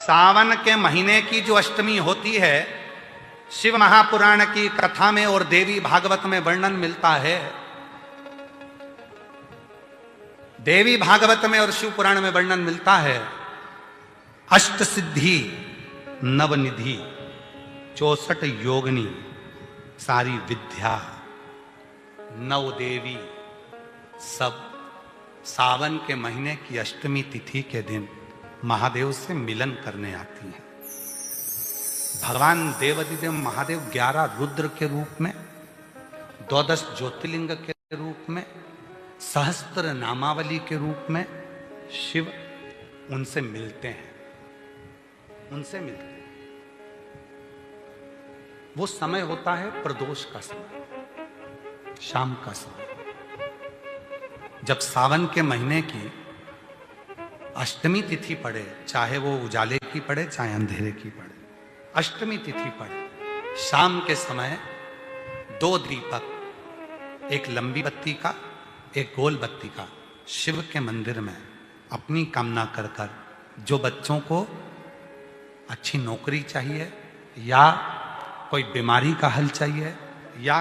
सावन के महीने की जो अष्टमी होती है, शिव महापुराण की कथा में और देवी भागवत में वर्णन मिलता है। देवी भागवत में और शिव पुराण में वर्णन मिलता है, अष्ट सिद्धि नवनिधि 64 योगिनी सारी विद्या नव देवी सब सावन के महीने की अष्टमी तिथि के दिन महादेव से मिलन करने आती हैं। भगवान देवाधिदेव महादेव 11 रुद्र के रूप में, 12 ज्योतिर्लिंग के रूप में, सहस्त्र नामावली के रूप में शिव उनसे मिलते हैं, उनसे मिलते हैं। वो समय होता है प्रदोष का समय, शाम का समय, जब सावन के महीने की अष्टमी तिथि पड़े, चाहे वो उजाले की पड़े चाहे अंधेरे की पड़े, अष्टमी तिथि पड़े, शाम के समय 2 दीपक, एक लंबी बत्ती का एक गोल बत्ती का, शिव के मंदिर में अपनी कामना कर कर, जो बच्चों को अच्छी नौकरी चाहिए या कोई बीमारी का हल चाहिए या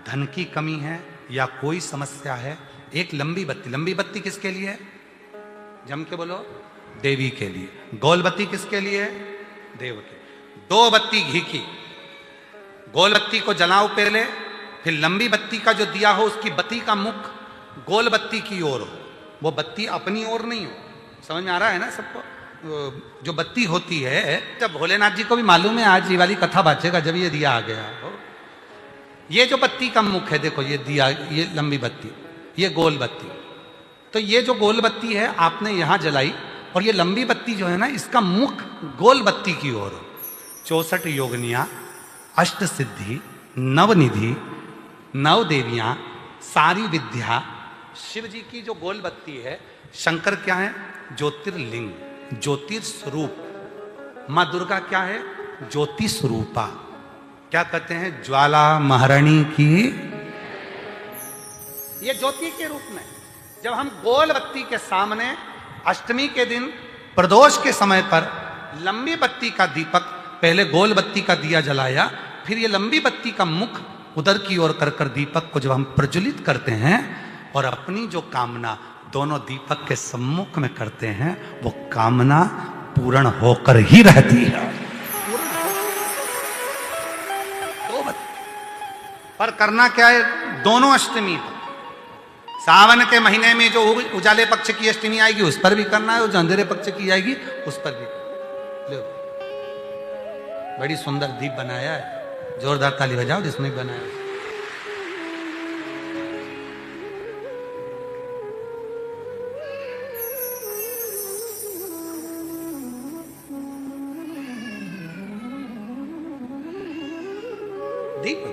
धन की कमी है या कोई समस्या है, एक लंबी बत्ती, लंबी बत्ती किसके लिए है? जम के बोलो, देवी के लिए। गोल बत्ती किसके लिए है? देव के। 2 बत्ती घी की, गोल बत्ती को जलाओ पहले, फिर लंबी बत्ती का जो दिया हो उसकी बत्ती का मुख गोल बत्ती की ओर हो, वो बत्ती अपनी ओर नहीं हो। समझ में आ रहा है ना सबको? जो बत्ती होती है, जब भोलेनाथ जी को भी मालूम है आज ये वाली कथा बाचेगा जब ये दिया आ गया हो। ये जो बत्ती का मुख है, देखो ये दिया, ये लंबी बत्ती, ये गोल बत्ती, तो ये जो गोल बत्ती है आपने यहां जलाई और ये लंबी बत्ती जो है ना, इसका मुख गोल बत्ती की ओर हो। 64 योगिनियां, अष्ट सिद्धि, नवनिधि, नव देवियां, सारी विद्या। शिव जी की जो गोल बत्ती है, शंकर क्या है? ज्योतिर्लिंग, ज्योतिर्स्वरूप। मां दुर्गा क्या है? ज्योति स्वरूपा। क्या कहते हैं? ज्वाला महारानी की, ये ज्योति के रूप में। जब हम गोल बत्ती के सामने अष्टमी के दिन प्रदोष के समय पर लंबी बत्ती का दीपक, पहले गोल बत्ती का दिया जलाया, फिर ये लंबी बत्ती का मुख उधर की ओर कर कर दीपक को जब हम प्रज्वलित करते हैं और अपनी जो कामना दोनों दीपक के सम्मुख में करते हैं, वो कामना पूर्ण होकर ही रहती है। पर करना क्या है? दोनों अष्टमी पर, सावन के महीने में जो उजाले पक्ष की अष्टमी आएगी उस पर भी करना है, और जो अंधेरे पक्ष की आएगी उस पर भी करना है। बड़ी सुंदर दीप बनाया है, जोरदार ताली बजाओ जिसने बनाया। दीप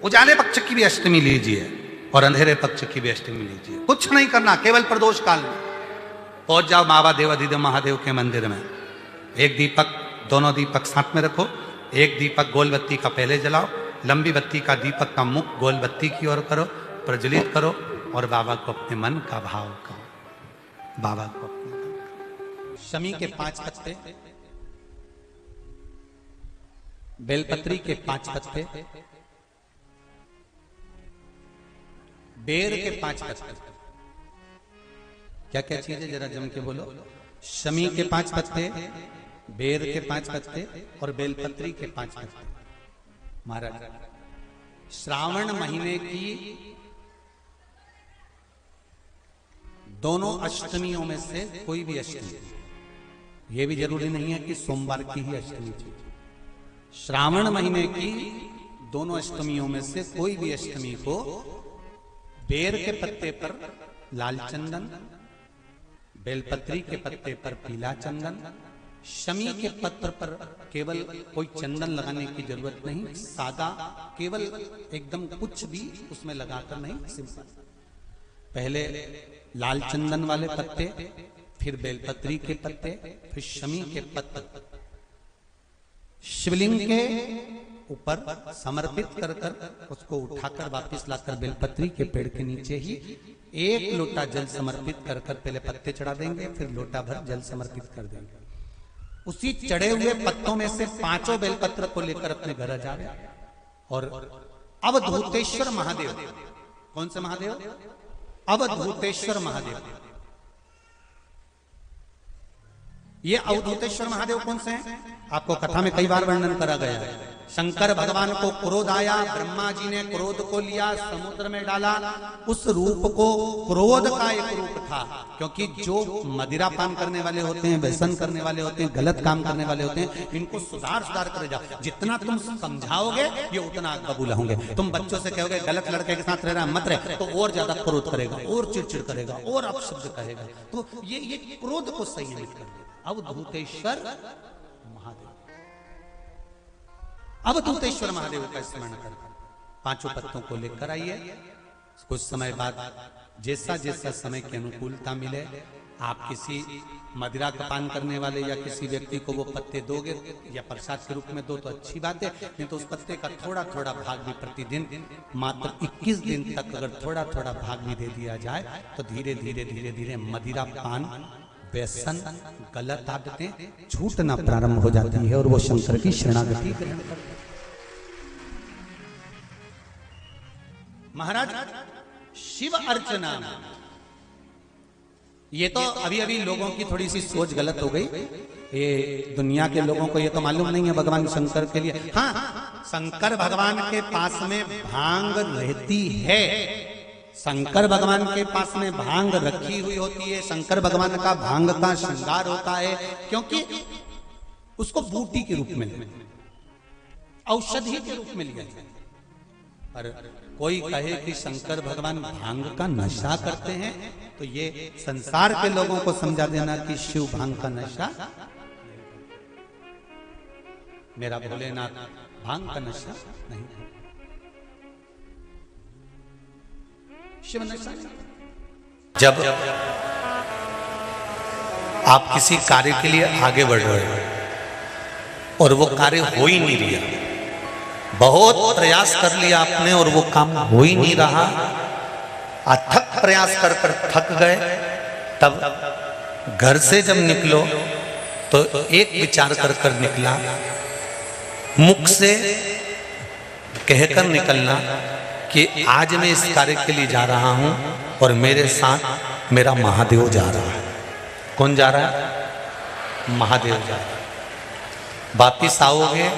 उजाले पक्ष की भी अष्टमी लीजिए और अंधेरे पक्ष की भी अष्टमी लीजिए। कुछ नहीं करना, केवल प्रदोष काल में पहुंच जाओ बाबा देवाधिदेव महादेव के मंदिर में। एक दीपक, दोनों दीपक साथ में रखो। एक दीपक गोल बत्ती का पहले जलाओ, लंबी बत्ती का दीपक का मुख गोल बत्ती की ओर करो, प्रज्वलित करो और बाबा को अपने मन का भाव कहो। बाबा को अपने शमी के 5 पत्ते, बेलपत्री के 5 पत्ते, बेर के 5 पत्ते। क्या क्या चीज है जरा जम के बोलो? शमी के 5 पत्ते, बेर के 5 पत्ते और बेलपत्री के 5 पत्ते। महाराज, श्रावण महीने की दोनों अष्टमियों में से कोई भी अष्टमी, यह भी जरूरी नहीं है कि सोमवार की ही अष्टमी चाहिए। श्रावण महीने की दोनों अष्टमियों में से कोई भी अष्टमी को बेर के पत्ते पर लाल चंदन, बेलपत्री के पत्ते पर पीला चंदन, शमी के पत्र पर केवल कोई चंदन लगाने की जरूरत नहीं, सादा केवल एकदम कुछ भी उसमें लगाकर नहीं, सिंपल। पहले लाल चंदन वाले पत्ते, फिर बेलपत्री के पत्ते, फिर शमी के पत्र शिवलिंग के ऊपर समर्पित कर कर उसको उठाकर वापस लाकर बेलपत्री के पेड़ के नीचे ही एक लोटा जल समर्पित कर कर पहले पत्ते चढ़ा देंगे, फिर लोटा भर जल समर्पित कर देंगे। उसी चढ़े हुए पत्तों में से 5 बेलपत्र को लेकर अपने घर आ जावे और अवधूतेश्वर महादेव, कौन से महादेव? अवधूतेश्वर महादेव। ये अवधूतेश्वर महादेव कौन से हैं? आपको कथा में कई बार वर्णन करा गया है। शंकर भगवान को क्रोध आया, ब्रह्मा जी ने क्रोध को लिया, समुद्र में डाला। उस रूप को क्रोध का एक रूप था, क्योंकि जो मदिरा पान करने वाले होते हैं, व्यसन करने वाले होते हैं, गलत काम करने वाले होते हैं, इनको सुधार करे जाओ। जितना तुम समझाओगे ये उतना कबूल होंगे। तुम बच्चों से कहोगे गलत लड़के के साथ रहना मत रहे, तो और ज्यादा क्रोध करेगा, और चिड़चिड़ करेगा, और अपशब्द कहेगा। तो ये क्रोध को संयमित कर देगा। अवधूतेश्वर महादेव, अवधूतेश्वर महादेव का स्मरण कर 5 पत्तों को लेकर आइए। कुछ समय बाद जैसा जैसा समय की अनुकूलता मिले, आप किसी मदिरा का पान करने वाले या किसी व्यक्ति को वो पत्ते दोगे या प्रसाद के रूप में दो तो अच्छी बात है, नहीं तो उस पत्ते का थोड़ा थोड़ा भाग भी प्रतिदिन मात्र 21 दिन तक अगर थोड़ा थोड़ा भाग भी दे दिया जाए तो धीरे धीरे धीरे धीरे मदिरा पान, व्यसन, गलत आदतें छूटना प्रारंभ हो जाती है और वो शंकर की शरणागति ग्रहण करते हैं। महाराज शिव अर्चना, ये तो अभी अभी लोगों की थोड़ी सी सोच गलत हो गई। ये दुनिया के लोगों को ये तो मालूम नहीं है भगवान शंकर के लिए, हाँ शंकर भगवान के पास में भांग रहती है, शंकर भगवान के पास में भांग रखी हुई होती है। शंकर भगवान का भांग का श्रृंगार होता है, क्योंकि उसको बूटी के रूप में, औषधि के रूप में लिया जाए। पर कोई कहे कि शंकर भगवान भांग का नशा करते हैं, तो ये संसार के लोगों को समझा देना कि शिव भांग का नशा, मेरा भोलेनाथ भांग का नशा नहीं है, शिव नशा। जब आप किसी कार्य के लिए आगे बढ़ रहे हो और वो कार्य हो ही नहीं रहा, बहुत प्रयास कर लिया आपने और वो काम हो ही नहीं रहा, अथक प्रयास कर कर थक गए, तब घर से जब निकलो तो एक विचार कर कर निकला, मुख से कहकर निकलना कि आज मैं इस कार्य के लिए जा रहा हूं और मेरे साथ मेरा महादेव जा रहा है। कौन जा रहा है? महादेव जा रहा है। वापिस आओगे,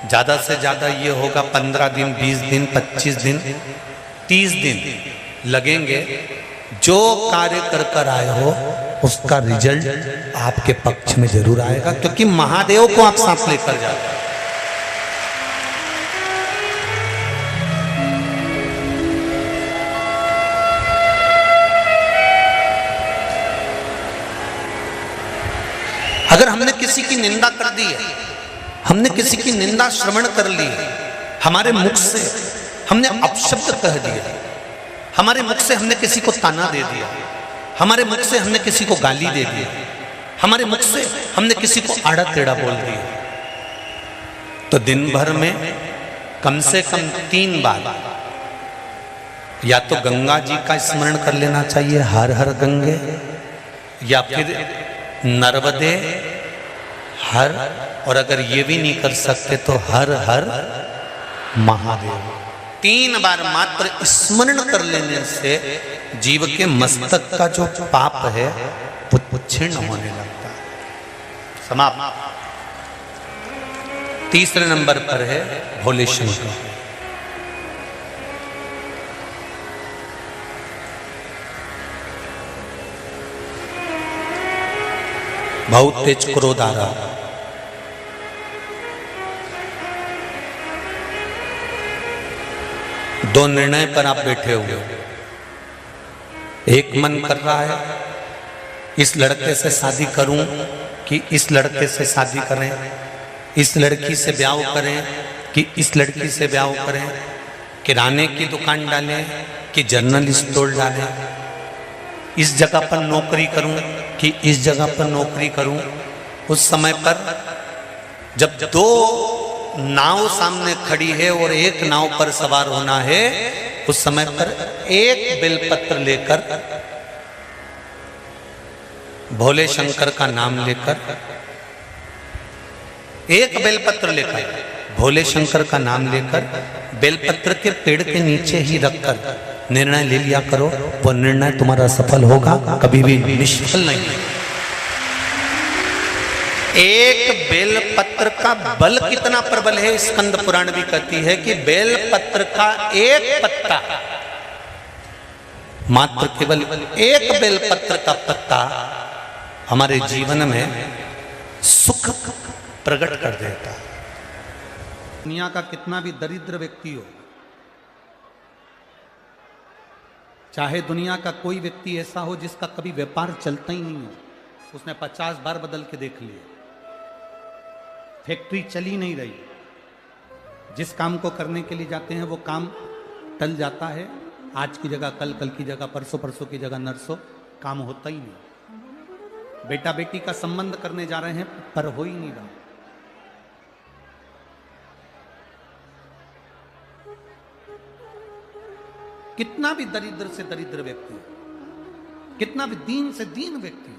ज्यादा से ज्यादा ये होगा 15 दिन, 20 दिन, 25 दिन, 30 दिन लगेंगे। जो कार्य कर कर आए हो उसका रिजल्ट आपके पक्ष में जरूर आएगा, क्योंकि महादेव को आप साथ लेकर जाते हैं। अगर हमने किसी की निंदा कर दी है, हमने किसी की निंदा श्रवण कर ली, हमारे मुख से हमने अपशब्द कह दिया, हमारे मुख से हमने किसी को ताना दे दिया, हमारे मुख से हमने किसी को गाली दे दी, हमारे मुख से हमने किसी को आड़ा टेढ़ा बोल दिया, तो दिन भर में कम से कम 3 बार या तो गंगा जी का स्मरण कर लेना चाहिए, हर हर गंगे, या फिर नर्मदे हर, और अगर ये भी नहीं कर सकते तो हर हर महादेव। 3 बार मात्र स्मरण कर लेने से जीव के मस्तक का जो पाप है वो क्षीण होने लगता है। समाप्त। तीसरे नंबर पर है भोले शंकर। बहुत तेज क्रोध आ रहा, दो निर्णय पर आप बैठे हुए हो। एक मन कर रहा है इस लड़के से शादी करूं कि इस लड़के से शादी करें, इस लड़की से ब्याह करें कि इस लड़की से ब्याह करें, किराने की दुकान डालें कि जनरल स्टोर डालें, इस जगह पर नौकरी करूं कि इस जगह पर नौकरी करूं। उस समय पर जब 2 नाव सामने खड़ी है और एक नाव पर सवार होना है, उस समय पर एक बेलपत्र लेकर, भोले शंकर का नाम लेकर, एक बेलपत्र लेकर, भोले शंकर का नाम लेकर, बेलपत्र के पेड़ के नीचे ही रखकर निर्णय ले लिया करो। वो निर्णय तुम्हारा सफल होगा, कभी भी निष्फल नहीं। एक बेलपत्र का बल कितना प्रबल है, स्कंद पुराण भी कहती है कि बेलपत्र का एक पत्ता, मात्र केवल एक बेलपत्र का पत्ता हमारे जीवन में सुख प्रकट कर देता है। दुनिया का कितना भी दरिद्र व्यक्ति हो, चाहे दुनिया का कोई व्यक्ति ऐसा हो जिसका कभी व्यापार चलता ही नहीं हो, उसने 50 बार बदल के देख लिए, फैक्ट्री चली नहीं रही, जिस काम को करने के लिए जाते हैं वो काम टल जाता है, आज की जगह कल, कल की जगह परसों, परसों की जगह नरसों, काम होता ही नहीं। बेटा बेटी का संबंध करने जा रहे हैं पर हो ही नहीं रहा। कितना भी दरिद्र से दरिद्र व्यक्ति, कितना भी दीन से दीन व्यक्ति,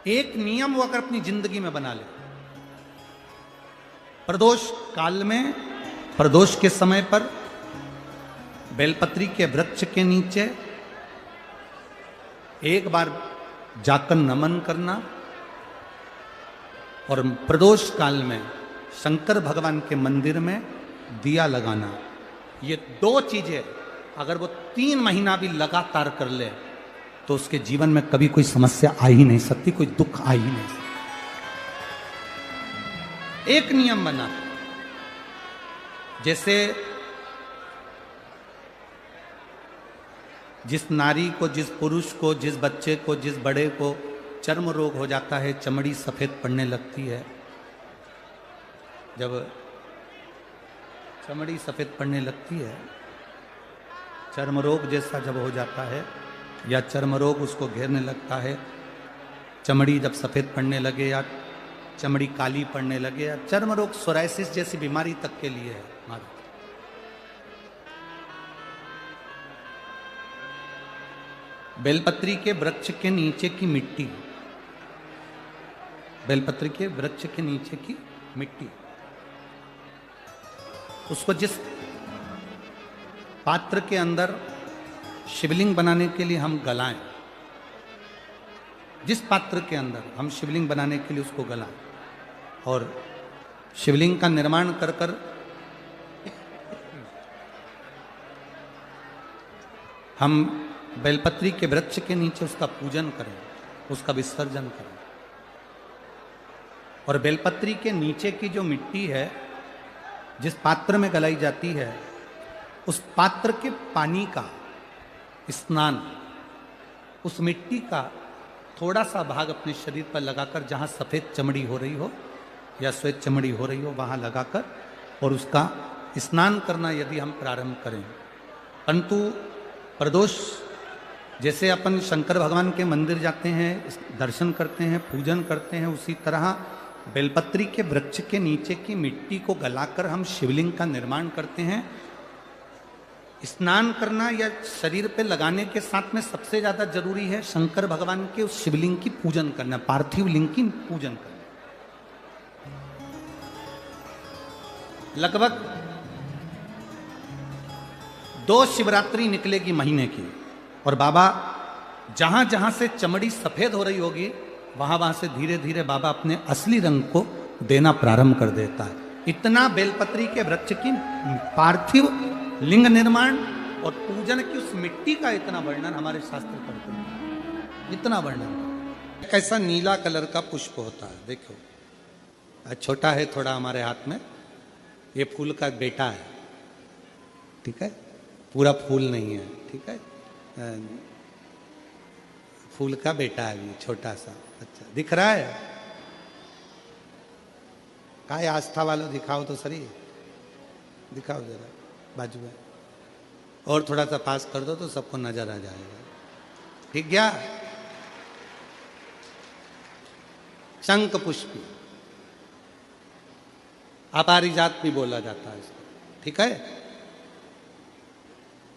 एक नियम वो अगर अपनी जिंदगी में बना ले, प्रदोष काल में, प्रदोष के समय पर बेलपत्री के वृक्ष के नीचे एक बार जाकर नमन करना, और प्रदोष काल में शंकर भगवान के मंदिर में दिया लगाना, ये 2 चीजें अगर वो 3 महीना भी लगातार कर ले तो उसके जीवन में कभी कोई समस्या आ ही नहीं सकती, कोई दुख आ ही नहीं सकता। एक नियम बना, जैसे जिस नारी को, जिस पुरुष को, जिस बच्चे को, जिस बड़े को चर्म रोग हो जाता है, चमड़ी सफेद पड़ने लगती है, जब चमड़ी सफेद पड़ने लगती है, चर्म रोग जैसा जब हो जाता है या चर्म रोग उसको घेरने लगता है, चमड़ी जब सफेद पड़ने लगे या चमड़ी काली पड़ने लगे, या चर्म रोग सोराइसिस जैसी बीमारी तक के लिए है हमारे। बेलपत्री के वृक्ष के नीचे की मिट्टी, बेलपत्री के वृक्ष के नीचे की मिट्टी, उसको जिस पात्र के अंदर शिवलिंग बनाने के लिए हम गलाएं, जिस पात्र के अंदर हम शिवलिंग बनाने के लिए उसको गलाएं, और शिवलिंग का निर्माण कर कर हम बेलपत्री के वृक्ष के नीचे उसका पूजन करें, उसका विसर्जन करें। और बेलपत्री के नीचे की जो मिट्टी है, जिस पात्र में गलाई जाती है, उस पात्र के पानी का स्नान, उस मिट्टी का थोड़ा सा भाग अपने शरीर पर लगाकर, जहाँ सफ़ेद चमड़ी हो रही हो या श्वेत चमड़ी हो रही हो वहाँ लगाकर, और उसका स्नान करना यदि हम प्रारंभ करें। परंतु प्रदोष जैसे अपन शंकर भगवान के मंदिर जाते हैं, दर्शन करते हैं, पूजन करते हैं, उसी तरह बेलपत्री के वृक्ष के नीचे की मिट्टी को गलाकर हम शिवलिंग का निर्माण करते हैं। स्नान करना या शरीर पे लगाने के साथ में सबसे ज्यादा जरूरी है शंकर भगवान के उस शिवलिंग की पूजन करना, पार्थिव लिंग की पूजन करना। लगभग 2 शिवरात्रि निकलेगी महीने की, और बाबा जहां जहां से चमड़ी सफेद हो रही होगी वहां वहां से धीरे धीरे बाबा अपने असली रंग को देना प्रारंभ कर देता है। इतना बेलपत्री के वृक्ष की पार्थिव लिंग निर्माण और पूजन की उस मिट्टी का इतना वर्णन हमारे शास्त्र करते हैं, इतना वर्णन। कैसा नीला कलर का पुष्प होता है, देखो छोटा है थोड़ा हमारे हाथ में, ये फूल का बेटा है, ठीक है, पूरा फूल नहीं है, ठीक है, फूल का बेटा है ये छोटा सा। अच्छा दिख रहा है? काय आस्था वालों दिखाओ तो सही, दिखाओ जरा बाजू में, और थोड़ा सा पास कर दो तो सबको नजर आ जाएगा। ठीक गया? शंख पुष्पी, अपारिजात भी बोला जाता है इसको। ठीक है।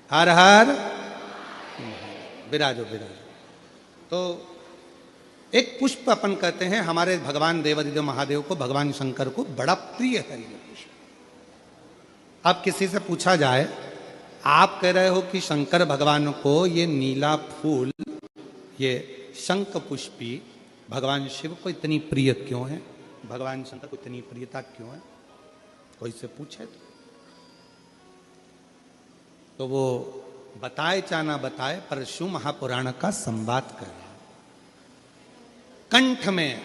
हर हर विराजो विराजो। तो एक पुष्प अपन कहते हैं, हमारे भगवान देवादिदेव महादेव को, भगवान शंकर को बड़ा प्रिय है ये पुष्प। अब किसी से पूछा जाए, आप कह रहे हो कि शंकर भगवान को ये नीला फूल, ये शंख पुष्पी भगवान शिव को इतनी प्रिय क्यों है, भगवान शंकर को इतनी प्रियता क्यों है, कोई से पूछे तो वो बताए चाहे ना बताए, पर शिव महापुराण का संवाद कर, कंठ में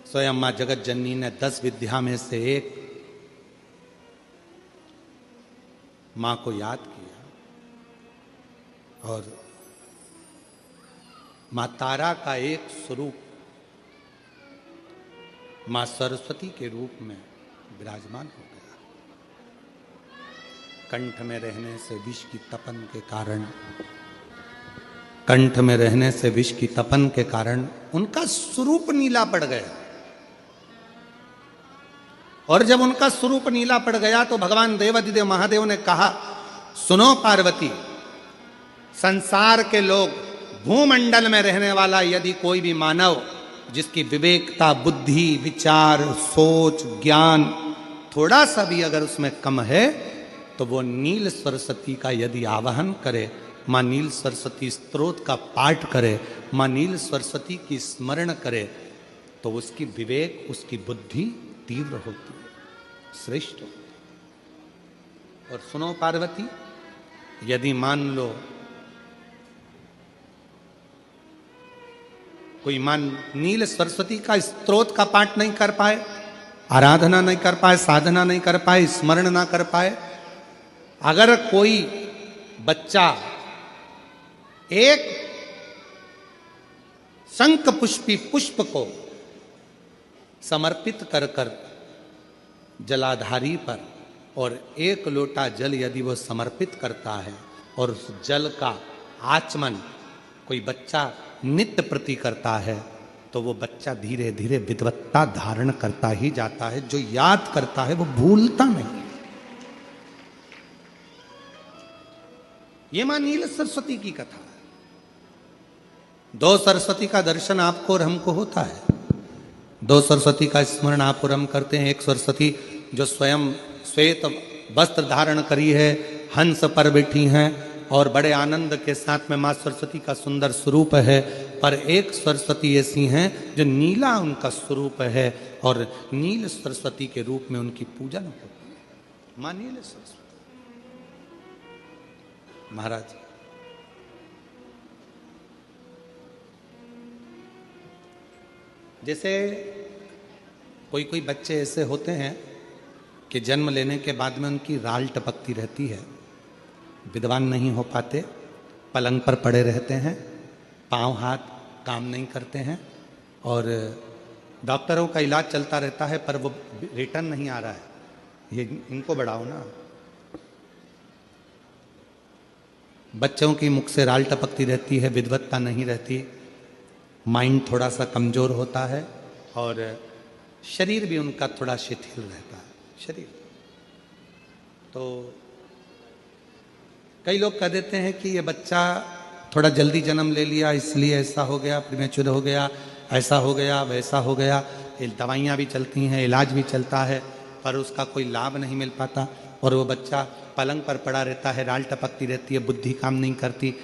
स्वयं मां जगत जननी ने 10 विद्या में से एक मां को याद किया, और मां तारा का एक स्वरूप मां सरस्वती के रूप में विराजमान हो गया। कंठ में रहने से विष की तपन के कारण, कंठ में रहने से विष की तपन के कारण उनका स्वरूप नीला पड़ गया। और जब उनका स्वरूप नीला पड़ गया तो भगवान देवादिदेव महादेव ने कहा, सुनो पार्वती, संसार के लोग, भूमंडल में रहने वाला यदि कोई भी मानव जिसकी विवेकता, बुद्धि, विचार, सोच, ज्ञान थोड़ा सा भी अगर उसमें कम है, तो वो नील सरस्वती का यदि आवाहन करे, मां नील सरस्वती स्तोत्र का पाठ करे, मां नील सरस्वती की स्मरण करे, तो उसकी विवेक, उसकी बुद्धि तीव्र होती है, श्रेष्ठ होती है। और सुनो पार्वती, यदि मान लो कोई नील सरस्वती का स्तोत्र का पाठ नहीं कर पाए, आराधना नहीं कर पाए, साधना नहीं कर पाए, स्मरण ना कर पाए, अगर कोई बच्चा एक शंख पुष्पी पुष्प को समर्पित कर कर जलाधारी पर, और एक लोटा जल यदि वो समर्पित करता है, और उस जल का आचमन कोई बच्चा नित्य प्रति करता है, तो वो बच्चा धीरे धीरे विद्वत्ता धारण करता ही जाता है। जो याद करता है वो भूलता नहीं। ये मां नील सरस्वती की कथा है। 2 सरस्वती का दर्शन आपको और हमको होता है, 2 सरस्वती का स्मरण आप और हम करते हैं। एक सरस्वती जो स्वयं श्वेत वस्त्र धारण करी है, हंस पर बैठी हैं और बड़े आनंद के साथ में मां सरस्वती का सुंदर स्वरूप है। पर एक सरस्वती ऐसी हैं जो नीला उनका स्वरूप है, और नील सरस्वती के रूप में उनकी पूजन होती है, मां नील सरस्वती। महाराज, जैसे कोई कोई बच्चे ऐसे होते हैं कि जन्म लेने के बाद में उनकी राल टपकती रहती है, विद्वान नहीं हो पाते, पलंग पर पड़े रहते हैं, पांव हाथ काम नहीं करते हैं, और डॉक्टरों का इलाज चलता रहता है, पर वो रिटर्न नहीं आ रहा है। ये इनको बढ़ाओ ना। बच्चों की मुख से राल टपकती रहती है, विद्वत्ता नहीं रहती, माइंड थोड़ा सा कमजोर होता है, और शरीर भी उनका थोड़ा शिथिल रहता है शरीर। तो कई लोग कह देते हैं कि ये बच्चा थोड़ा जल्दी जन्म ले लिया, इसलिए ऐसा हो गया, प्रीमेच्योर हो गया, ऐसा हो गया, वैसा हो गया। दवाइयाँ भी चलती हैं, इलाज भी चलता है, पर उसका कोई लाभ नहीं मिल पाता, और वो बच्चा पलंग पर पड़ा रहता है, राल टपकती रहती है, बुद्धि काम नहीं करती।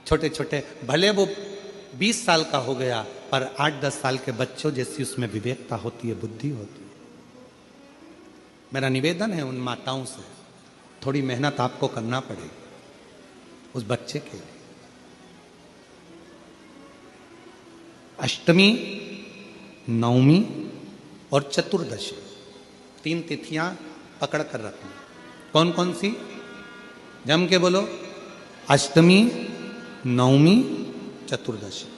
छोटे छोटे, भले वो 20 साल का हो गया, पर 8-10 साल के बच्चों जैसी उसमें विवेकता होती है, बुद्धि होती है। मेरा निवेदन है उन माताओं से, थोड़ी मेहनत आपको करना पड़ेगी उस बच्चे के लिए। अष्टमी, नवमी और चतुर्दशी 3 तिथियां पकड़ कर रखना। कौन कौन सी? जम के बोलो। अष्टमी, नवमी, चतुर्दशी।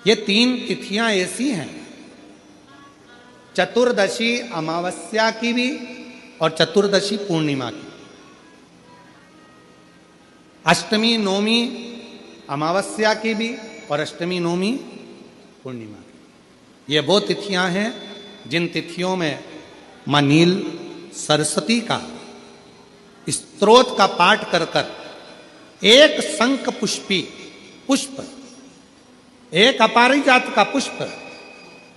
ये 3 तिथियां ऐसी हैं, चतुर्दशी अमावस्या की भी और चतुर्दशी पूर्णिमा की। अष्टमी नवमी अमावस्या की भी और अष्टमी नवमी पूर्णिमा की। ये वो तिथियां हैं जिन तिथियों में मां नील सरस्वती का स्तोत्र का पाठ कर कर एक शंख पुष्पी पुष्प, एक अपारिजात का पुष्प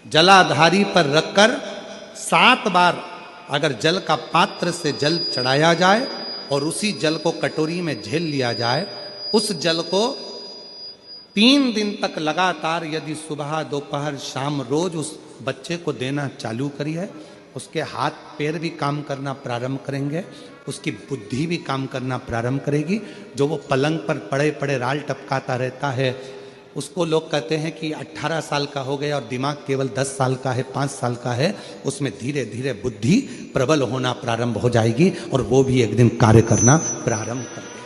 जलाधारी पर रखकर 7 बार अगर जल का पात्र से जल चढ़ाया जाए और उसी जल को कटोरी में झेल लिया जाए, उस जल को 3 दिन तक लगातार यदि सुबह दोपहर शाम रोज उस बच्चे को देना चालू करिए, उसके हाथ पैर भी काम करना प्रारंभ करेंगे, उसकी बुद्धि भी काम करना प्रारंभ करेगी। जो वो पलंग पर पड़े पड़े राल टपकाता रहता है, उसको लोग कहते हैं कि 18 साल का हो गया और दिमाग केवल 10 साल का है, 5 साल का है, उसमें धीरे धीरे बुद्धि प्रबल होना प्रारंभ हो जाएगी और वो भी एक दिन कार्य करना प्रारंभ कर देगा।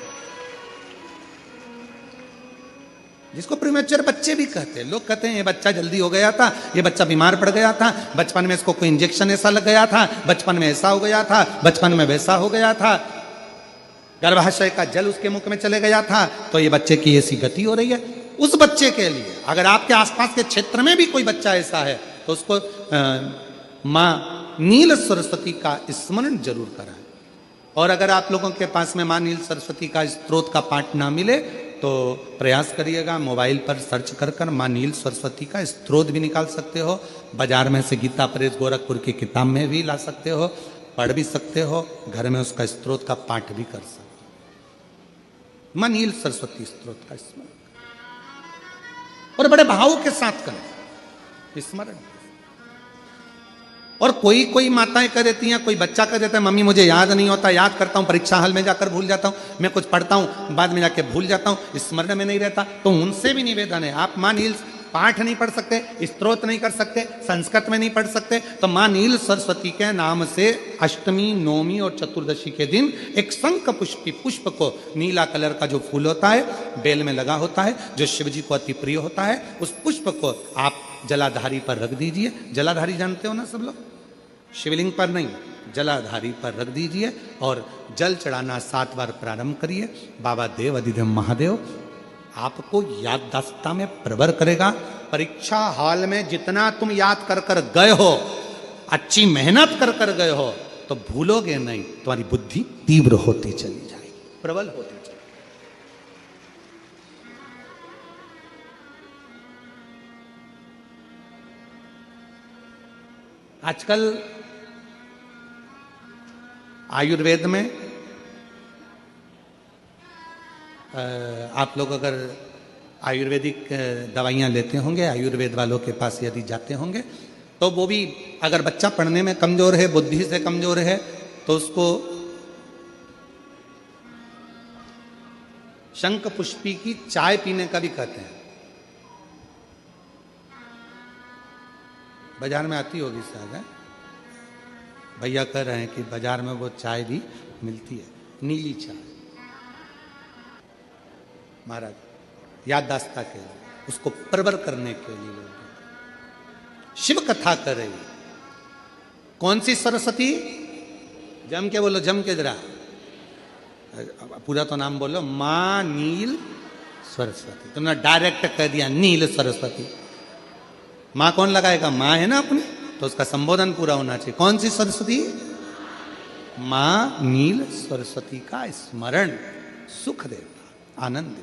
जिसको प्रीमेच्योर बच्चे भी कहते हैं। लोग कहते हैं ये बच्चा जल्दी हो गया था, ये बच्चा बीमार पड़ गया था, बचपन में इसको कोई इंजेक्शन ऐसा लग गया था, बचपन में ऐसा हो गया था, बचपन में वैसा हो गया था, गर्भाशय का जल उसके मुख में चले गया था, तो ये बच्चे की ऐसी गति हो रही है। उस बच्चे के लिए अगर आपके आसपास के क्षेत्र में भी कोई बच्चा ऐसा है तो उसको मां नील सरस्वती का स्मरण जरूर कराएं। और अगर आप लोगों के पास में मां नील सरस्वती का स्तोत्र का पाठ ना मिले तो प्रयास करिएगा, मोबाइल पर सर्च कर कर मां नील सरस्वती का स्तोत्र भी निकाल सकते हो। बाजार में से गीता प्रेस गोरखपुर की किताब में भी ला सकते हो, पढ़ भी सकते हो, घर में उसका स्तोत्र का पाठ भी कर सकते हो। मां नील सरस्वती स्तोत्र का स्मरण और बड़े भाव के साथ करें स्मरण। और कोई कोई माताएं कह देती हैं, कोई बच्चा कह देता है मम्मी मुझे याद नहीं होता, याद करता हूं परीक्षा हॉल में जाकर भूल जाता हूं, मैं कुछ पढ़ता हूं बाद में जाके भूल जाता हूं, स्मरण में नहीं रहता। तो उनसे भी निवेदन है, आप मां नील पाठ नहीं पढ़ सकते, स्तोत्र नहीं कर सकते, संस्कृत में नहीं पढ़ सकते, तो मां नील सरस्वती के नाम से अष्टमी, नवमी और चतुर्दशी के दिन एक शंख पुष्पी पुष्प को, नीला कलर का जो फूल होता है बेल में लगा होता है, जो शिव जी को अति प्रिय होता है, उस पुष्प को आप जलाधारी पर रख दीजिए। जलाधारी जानते हो ना सब लोग, शिवलिंग पर नहीं, जलाधारी पर रख दीजिए और जल चढ़ाना 7 बार प्रारंभ करिए। बाबा देव अधिदेव महादेव आपको याददाश्तता में प्रवर करेगा। परीक्षा हॉल में जितना तुम याद कर कर गए हो, अच्छी मेहनत कर कर गए हो, तो भूलोगे नहीं, तुम्हारी बुद्धि तीव्र होती चली जाएगी, प्रबल होती चली। आजकल आयुर्वेद में आप लोग अगर आयुर्वेदिक दवाइयाँ लेते होंगे, आयुर्वेद वालों के पास यदि जाते होंगे, तो वो भी अगर बच्चा पढ़ने में कमजोर है, बुद्धि से कमजोर है, तो उसको शंख पुष्पी की चाय पीने का भी कहते हैं। बाजार में आती होगी शायद, भैया कह रहे हैं कि बाजार में वो चाय भी मिलती है, नीली चाय। महाराज याददाश्त के लिए, उसको प्रबल करने के लिए लोग शिव कथा कर रहे हैं। कौन सी सरस्वती? जम के बोलो, जम के जरा, पूरा तो नाम बोलो, मां नील सरस्वती। तुमने डायरेक्ट कह दिया नील सरस्वती। मां कौन लगाएगा? मां है ना अपनी, तो उसका संबोधन पूरा होना चाहिए। कौन सी सरस्वती? मां नील सरस्वती का स्मरण सुख देता, आनंद।